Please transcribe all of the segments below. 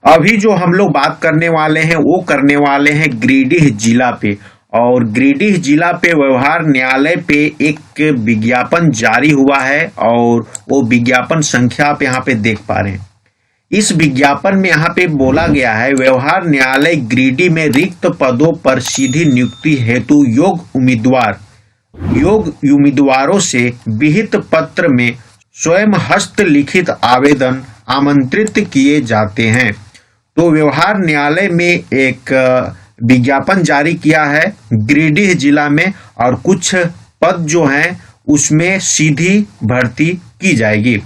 अभी जो हम लोग बात करने वाले हैं वो करने वाले हैं गिरिडीह जिला पे। और गिरिडीह जिला पे व्यवहार न्यायालय पे एक विज्ञापन जारी हुआ है और वो विज्ञापन संख्या आप यहाँ पे देख पा रहे हैं। इस विज्ञापन में यहाँ पे बोला गया है, व्यवहार न्यायालय गिरिडीह में रिक्त पदों पर सीधी नियुक्ति हेतु योग उम्मीदवारों से विहित पत्र में स्वयं हस्तलिखित आवेदन आमंत्रित किए जाते हैं। तो व्यवहार न्यायालय में एक विज्ञापन जारी किया है गिरिडीह जिला में, और कुछ पद जो हैं उसमें सीधी भर्ती की जाएगी।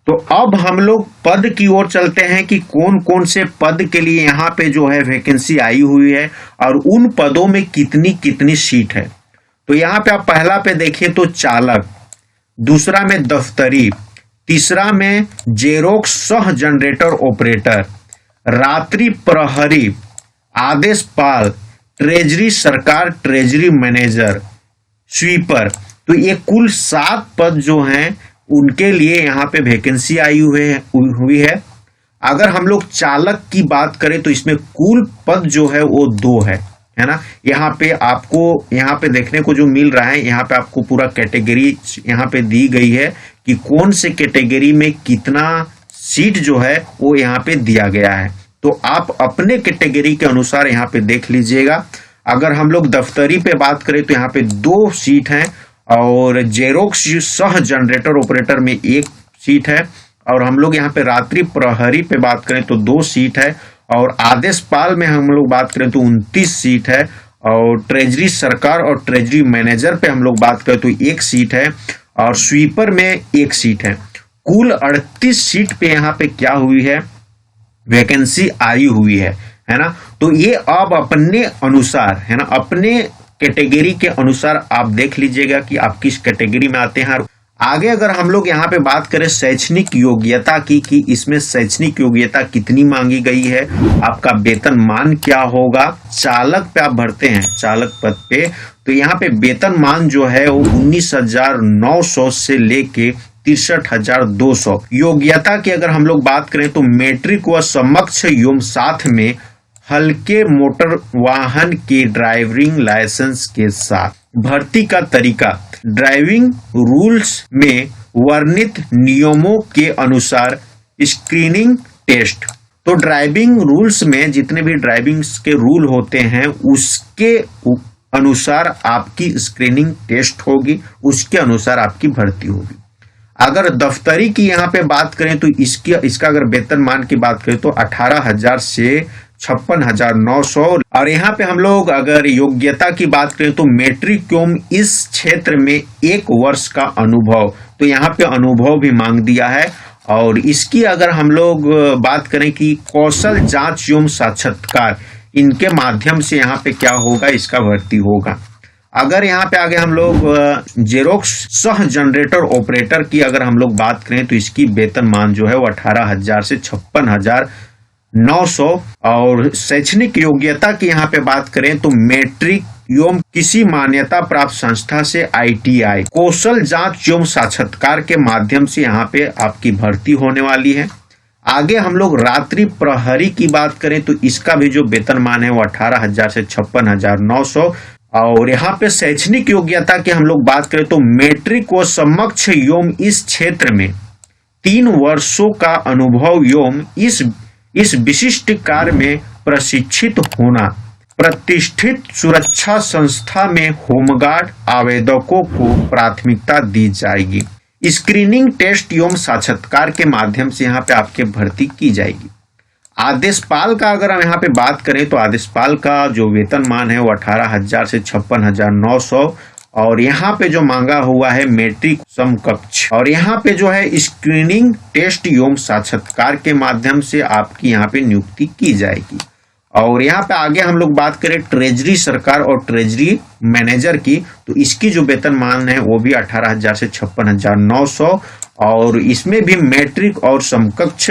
तो अब हम लोग पद की ओर चलते हैं कि कौन कौन से पद के लिए यहाँ पे जो है वैकेंसी आई हुई है और उन पदों में कितनी कितनी सीट है। तो यहाँ पे आप पहला पे देखिए तो चालक, दूसरा में दफ्तरी, तीसरा में जेरोक्स सह जनरेटर ऑपरेटर, रात्रि प्रहरी, आदेशपाल, ट्रेजरी सरकार ट्रेजरी मैनेजर, स्वीपर। तो ये कुल 7 पद जो हैं उनके लिए यहाँ पे वैकेंसी आई हुई है। अगर हम लोग चालक की बात करें तो इसमें कुल पद जो है वो 2 है ना। यहाँ पे आपको यहाँ पे देखने को जो मिल रहा है, यहाँ पे आपको पूरा कैटेगरी यहाँ पे दी गई है कि कौन से कैटेगरी में कितना सीट जो है वो यहाँ पे दिया गया है। तो आप अपने कैटेगरी के अनुसार यहाँ पे देख लीजिएगा। अगर हम लोग दफ्तरी पे बात करें तो यहाँ पे 2 सीट हैं, और जेरोक्स सह जनरेटर ऑपरेटर में 1 सीट है, और हम लोग यहाँ पे रात्रि प्रहरी पे बात करें तो 2 सीट है, और आदेशपाल में हम लोग बात करें तो 29 सीट है, और ट्रेजरी सरकार और ट्रेजरी मैनेजर पे हम लोग बात करें तो 1 सीट है, और स्वीपर में 1 सीट है। कुल 38 सीट पे यहाँ पे क्या हुई है, वैकेंसी आई हुई है ना। तो ये अब अपने अनुसार है ना, अपने कैटेगरी के अनुसार आप देख लीजिएगा कि आप किस कैटेगरी में आते हैं। आगे अगर हम लोग यहाँ पे बात करें शैक्षणिक योग्यता की कि इसमें शैक्षणिक योग्यता कितनी मांगी गई है, आपका वेतन मान क्या होगा। चालक पे आप भरते हैं चालक पद पे, तो यहाँ पे वेतन मान जो है वो 19,900 से लेके 63,200। योग्यता की अगर हम लोग बात करें तो मैट्रिक व समकक्ष एवं साथ में हल्के मोटर वाहन के ड्राइविंग लाइसेंस के साथ। भर्ती का तरीका, ड्राइविंग रूल्स में वर्णित नियमों के अनुसार स्क्रीनिंग टेस्ट। तो ड्राइविंग रूल्स में जितने भी ड्राइविंग के रूल होते हैं उसके अनुसार आपकी स्क्रीनिंग टेस्ट होगी, उसके अनुसार आपकी भर्ती होगी। अगर दफ्तरी की यहाँ पे बात करें तो इसका अगर वेतन मान की बात करें तो 18,000 से 56,900। और यहाँ पे हम लोग अगर योग्यता की बात करें तो मैट्रिक एवं इस क्षेत्र में 1 वर्ष का अनुभव, तो यहाँ पे अनुभव भी मांग दिया है। और इसकी अगर हम लोग बात करें कि कौशल जांच एवं साक्षात्कार, इनके माध्यम से यहाँ पे क्या होगा, इसका भर्ती होगा। अगर यहाँ पे आगे हम लोग जेरोक्स सह जनरेटर ऑपरेटर की अगर हम लोग बात करें तो इसकी वेतन मान जो है वो 18,000 से 56,900। और शैक्षणिक योग्यता की यहाँ पे बात करें तो मैट्रिक एवं किसी मान्यता प्राप्त संस्था से ITI, कौशल जांच एवं साक्षात्कार के माध्यम से यहाँ पे आपकी भर्ती होने वाली है। आगे हम लोग रात्रि प्रहरी की बात करें तो इसका भी जो वेतन मान है वो 18,000 से 56,900। और यहाँ पे शैक्षणिक योग्यता की हम लोग बात करें तो मैट्रिक व समकक्ष एवं इस क्षेत्र में 3 वर्षों का अनुभव एवं इस विशिष्ट कार्य में प्रशिक्षित होना। प्रतिष्ठित सुरक्षा संस्था में होमगार्ड आवेदकों को प्राथमिकता दी जाएगी। स्क्रीनिंग टेस्ट एवं साक्षात्कार के माध्यम से यहाँ पे आपके भर्ती की जाएगी। आदेशपाल का अगर हम यहाँ पे बात करें तो आदेशपाल का जो वेतन मान है वो 18,000 से 56,900। और यहाँ पे जो मांगा हुआ है मैट्रिक समकक्ष, और यहाँ पे जो है स्क्रीनिंग टेस्ट एवं साक्षात्कार के माध्यम से आपकी यहाँ पे नियुक्ति की जाएगी। और यहाँ पे आगे हम लोग बात करें ट्रेजरी सरकार और ट्रेजरी मैनेजर की, तो इसकी जो वेतन मान है वो भी 18,000 से 56,900। और इसमें भी मैट्रिक और समकक्ष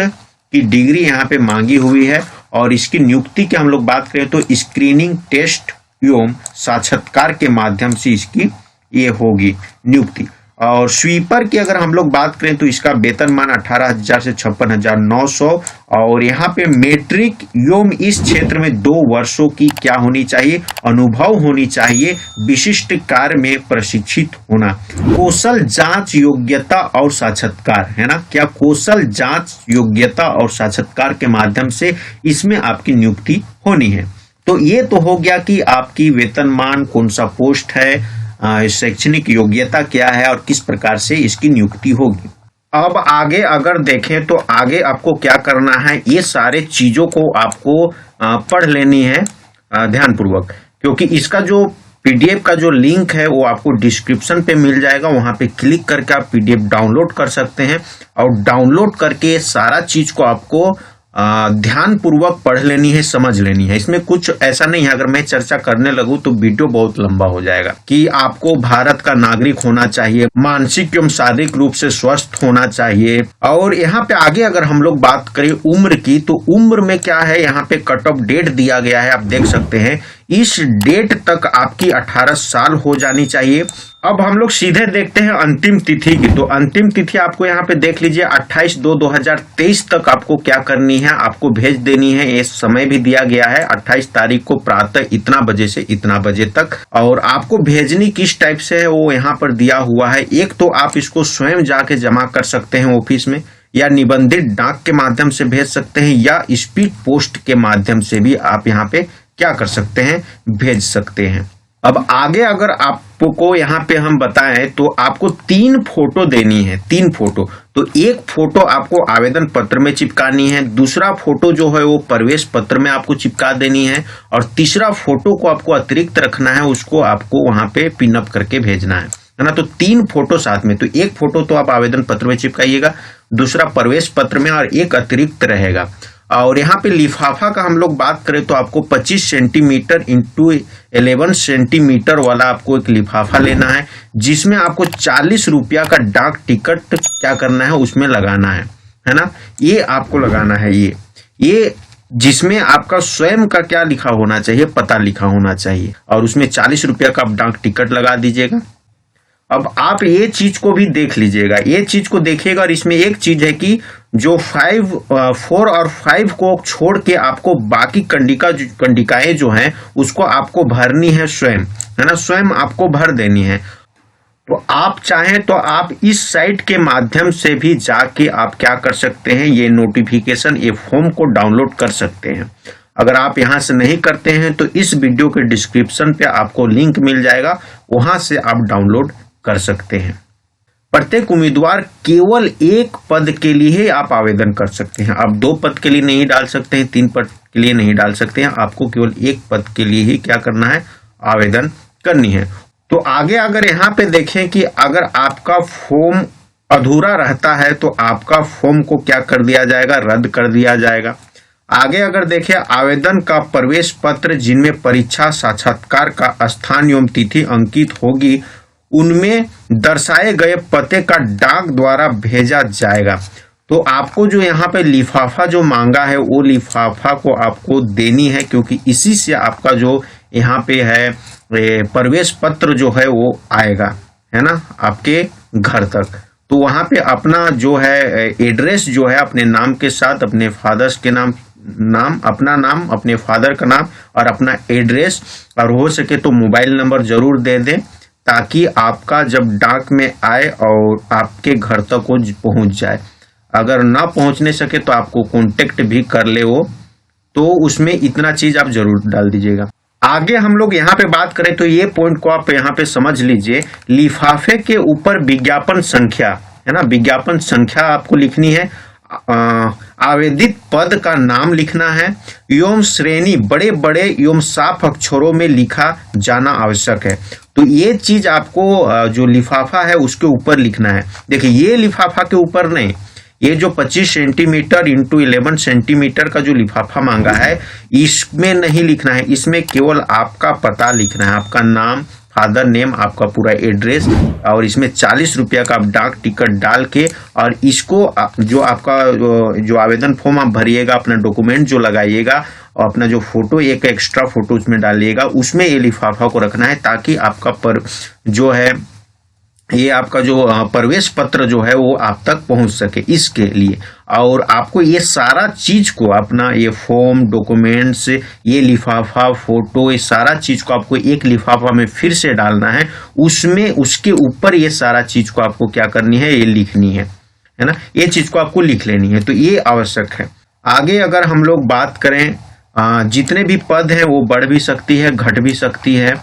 की डिग्री यहाँ पे मांगी हुई है। और इसकी नियुक्ति की हम लोग बात करें तो स्क्रीनिंग टेस्ट एवं साक्षात्कार के माध्यम से इसकी ये होगी नियुक्ति। और स्वीपर की अगर हम लोग बात करें तो इसका वेतनमान 18,000 से 56,900। और यहाँ पे मेट्रिक एवं इस क्षेत्र में 2 वर्षों की क्या होनी चाहिए, अनुभव होनी चाहिए, विशिष्ट कार्य में प्रशिक्षित होना। कौशल जांच योग्यता और साक्षात्कार, है ना, क्या कौशल जांच योग्यता और साक्षात्कार के माध्यम से इसमें आपकी नियुक्ति होनी है। तो ये तो हो गया कि आपकी वेतनमान, कौन सा पोस्ट है, शैक्षणिक योग्यता क्या है और किस प्रकार से इसकी नियुक्ति होगी। अब आगे अगर देखें तो आगे आपको क्या करना है, ये सारे चीजों को आपको पढ़ लेनी है ध्यानपूर्वक, क्योंकि इसका जो पीडीएफ का जो लिंक है वो आपको डिस्क्रिप्शन पे मिल जाएगा। वहां पे क्लिक करके आप पीडीएफ डाउनलोड कर सकते हैं और डाउनलोड करके सारा चीज को आपको ध्यान पूर्वक पढ़ लेनी है, समझ लेनी है। इसमें कुछ ऐसा नहीं है, अगर मैं चर्चा करने लगूं तो वीडियो बहुत लंबा हो जाएगा। कि आपको भारत का नागरिक होना चाहिए, मानसिक एवं शारीरिक रूप से स्वस्थ होना चाहिए। और यहाँ पे आगे अगर हम लोग बात करें उम्र की, तो उम्र में क्या है, यहाँ पे कट ऑफ डेट दिया गया है, आप देख सकते हैं। इस डेट तक आपकी 18 साल हो जानी चाहिए। अब हम लोग सीधे देखते हैं अंतिम तिथि की। तो अंतिम तिथि आपको यहाँ पे देख लीजिए 28/2/2023 तक आपको क्या करनी है, आपको भेज देनी है। ये समय भी दिया गया है 28 तारीख को प्रातः इतना बजे से इतना बजे तक। और आपको भेजनी किस टाइप से है वो यहाँ पर दिया हुआ है। एक तो आप इसको स्वयं जाके जमा कर सकते हैं ऑफिस में, या निबंधित डाक के माध्यम से भेज सकते हैं, या स्पीड पोस्ट के माध्यम से भी आप यहाँ पे क्या कर सकते हैं, भेज सकते हैं। अब आगे अगर आपको यहाँ पे हम बताएं तो आपको 3 फोटो देनी है, 3 फोटो। तो एक फोटो आपको आवेदन पत्र में चिपकानी है, दूसरा फोटो जो है वो प्रवेश पत्र में आपको चिपका देनी है, और तीसरा फोटो को आपको अतिरिक्त रखना है, उसको आपको वहां पे पिनअप करके भेजना है ना। तो 3 फोटो साथ में, तो एक फोटो तो आप आवेदन पत्र में चिपकाइएगा, दूसरा प्रवेश पत्र में, और एक अतिरिक्त रहेगा। और यहाँ पे लिफाफा का हम लोग बात करें तो आपको 25 सेंटीमीटर इंटू 11 सेंटीमीटर वाला आपको एक लिफाफा लेना है, जिसमें आपको 40 रुपया का डाक टिकट क्या करना है, उसमें लगाना है ना। ये आपको लगाना है, ये जिसमें आपका स्वयं का क्या लिखा होना चाहिए, पता लिखा होना चाहिए, और उसमें 40 रुपया का आप डाक टिकट लगा दीजिएगा। अब आप ये चीज को भी देख लीजिएगा, ये चीज को देखिएगा। और इसमें एक चीज है कि जो 4 और 5 को छोड़ के आपको बाकी कंडिकाएं जो हैं उसको आपको भरनी है स्वयं, है ना, स्वयं आपको भर देनी है। तो आप चाहें तो आप इस साइट के माध्यम से भी जाके आप क्या कर सकते हैं, ये नोटिफिकेशन, ये फॉर्म को डाउनलोड कर सकते हैं। अगर आप यहां से नहीं करते हैं तो इस वीडियो के डिस्क्रिप्शन पे आपको लिंक मिल जाएगा, वहां से आप डाउनलोड कर सकते हैं। प्रत्येक उम्मीदवार केवल 1 पद के लिए ही आप आवेदन कर सकते हैं। आप 2 पद के लिए नहीं डाल सकते हैं, 3 पद के लिए नहीं डाल सकते हैं, आपको केवल 1 पद के लिए ही क्या करना है, आवेदन करनी है। तो आगे अगर यहाँ पे देखें कि अगर आपका फॉर्म अधूरा रहता है तो आपका फॉर्म को क्या कर दिया जाएगा, रद्द कर दिया जाएगा। आगे अगर देखें आवेदन का प्रवेश पत्र जिनमें परीक्षा साक्षात्कार का स्थान एवं तिथि अंकित होगी, उनमें दर्शाए गए पते का डाक द्वारा भेजा जाएगा। तो आपको जो यहाँ पे लिफाफा जो मांगा है वो लिफाफा को आपको देनी है, क्योंकि इसी से आपका जो यहाँ पे है प्रवेश पत्र जो है वो आएगा, है ना, आपके घर तक। तो वहाँ पे अपना जो है एड्रेस जो है अपने नाम के साथ, अपने फादर्स के नाम, अपना नाम, अपने फादर का नाम और अपना एड्रेस, और हो सके तो मोबाइल नंबर जरूर दे दें, ताकि आपका जब डाक में आए और आपके घर तक वो पहुंच जाए। अगर ना पहुंचने सके तो आपको कांटेक्ट भी कर ले वो, तो उसमें इतना चीज आप जरूर डाल दीजिएगा। आगे हम लोग यहाँ पे बात करें तो ये पॉइंट को आप यहाँ पे समझ लीजिए। लिफाफे के ऊपर विज्ञापन संख्या, है ना, विज्ञापन संख्या आपको लिखनी है। आवेदित पद का नाम लिखना है एवं श्रेणी बड़े बड़े एवं साफ अक्षरों में लिखा जाना आवश्यक है। तो ये चीज आपको जो लिफाफा है उसके ऊपर लिखना है। देखिए ये लिफाफा के ऊपर नहीं, ये जो 25 सेंटीमीटर इंटू 11 सेंटीमीटर का जो लिफाफा मांगा है इसमें नहीं लिखना है, इसमें केवल आपका पता लिखना है, आपका नाम, फादर नेम, आपका पूरा एड्रेस, और इसमें 40 रुपया का आप डाक टिकट डाल के, और इसको जो आपका जो आवेदन फॉर्म आप भरिएगा, अपना डॉक्यूमेंट जो लगाइएगा और अपना जो फोटो, एक एक्स्ट्रा फोटो उसमें डालिएगा, उसमें ये लिफाफा को रखना है, ताकि आपका पर जो है ये आपका जो प्रवेश पत्र जो है वो आप तक पहुंच सके, इसके लिए। और आपको ये सारा चीज को अपना ये फॉर्म, डॉक्यूमेंट्स, ये लिफाफा, फोटो, ये सारा चीज को आपको एक लिफाफा में फिर से डालना है। उसमें उसके ऊपर ये सारा चीज को आपको क्या करनी है, ये लिखनी है ना, ये चीज को आपको लिख लेनी है। तो ये आवश्यक है। आगे अगर हम लोग बात करें, जितने भी पद हैं वो बढ़ भी सकती है, घट भी सकती है।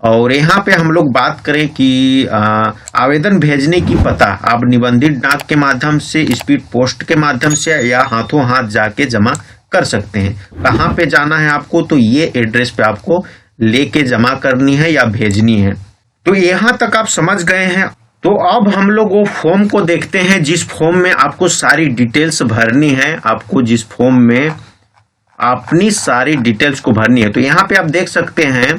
और यहाँ पे हम लोग बात करें कि आवेदन भेजने की पता आप निबंधित डाक के माध्यम से, स्पीड पोस्ट के माध्यम से या हाथों हाथ जाके जमा कर सकते हैं। कहाँ पे जाना है आपको, तो ये एड्रेस पे आपको लेके जमा करनी है या भेजनी है। तो यहाँ तक आप समझ गए हैं। तो अब हम लोग वो फॉर्म को देखते हैं जिस फॉर्म में आपको सारी डिटेल्स भरनी है। आपको जिस फॉर्म में अपनी सारी डिटेल्स को भरनी है, तो यहाँ पे आप देख सकते हैं,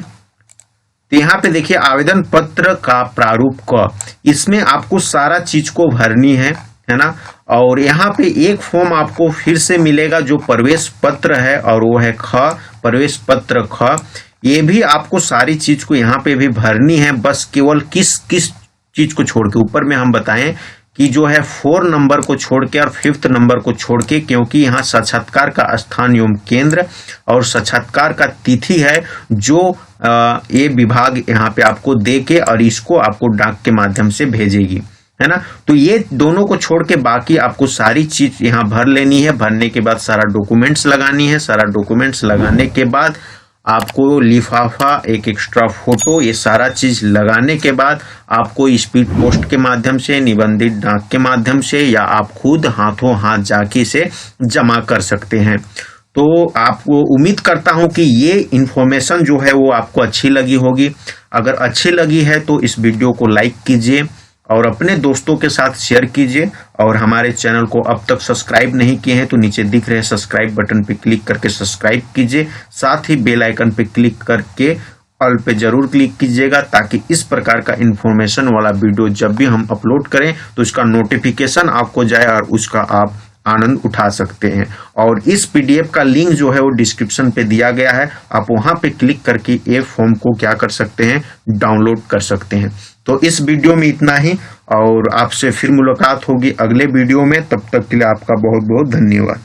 तो यहाँ पे देखिए आवेदन पत्र का प्रारूप क, इसमें आपको सारा चीज को भरनी है ना। और यहाँ पे एक फॉर्म आपको फिर से मिलेगा जो प्रवेश पत्र है, और वो है ख, प्रवेश पत्र ख। ये भी आपको सारी चीज को यहाँ पे भी भरनी है, बस केवल किस किस चीज को छोड़ के, ऊपर में हम बताएं कि जो है 4 नंबर को छोड़ के और 5th नंबर को छोड़ के, क्योंकि यहाँ साक्षात्कार का स्थान एवं केंद्र और साक्षात्कार का तिथि है जो ये विभाग यहाँ पे आपको दे के और इसको आपको डाक के माध्यम से भेजेगी, है ना। तो ये दोनों को छोड़ के बाकी आपको सारी चीज यहाँ भर लेनी है। भरने के बाद सारा डॉक्यूमेंट्स लगानी है। सारा डॉक्यूमेंट्स लगाने के बाद आपको लिफाफा, एक एक्स्ट्रा फोटो, ये सारा चीज लगाने के बाद आपको स्पीड पोस्ट के माध्यम से, निबंधित डाक के माध्यम से, या आप खुद हाथों हाथ जाके से जमा कर सकते हैं। तो आपको उम्मीद करता हूं कि ये इंफॉर्मेशन जो है वो आपको अच्छी लगी होगी। अगर अच्छी लगी है तो इस वीडियो को लाइक कीजिए और अपने दोस्तों के साथ शेयर कीजिए। और हमारे चैनल को अब तक सब्सक्राइब नहीं किए हैं तो नीचे दिख रहे सब्सक्राइब बटन पर क्लिक करके सब्सक्राइब कीजिए। साथ ही बेल आइकन पर क्लिक करके ऑल पे जरूर क्लिक कीजिएगा, ताकि इस प्रकार का इंफॉर्मेशन वाला वीडियो जब भी हम अपलोड करें तो इसका नोटिफिकेशन आपको जाए और उसका आप आनंद उठा सकते हैं। और इस पीडीएफ का लिंक जो है वो डिस्क्रिप्शन पे दिया गया है, आप वहां पे क्लिक करके ये फॉर्म को क्या कर सकते हैं, डाउनलोड कर सकते हैं। तो इस वीडियो में इतना ही, और आपसे फिर मुलाकात होगी अगले वीडियो में। तब तक के लिए आपका बहुत बहुत धन्यवाद।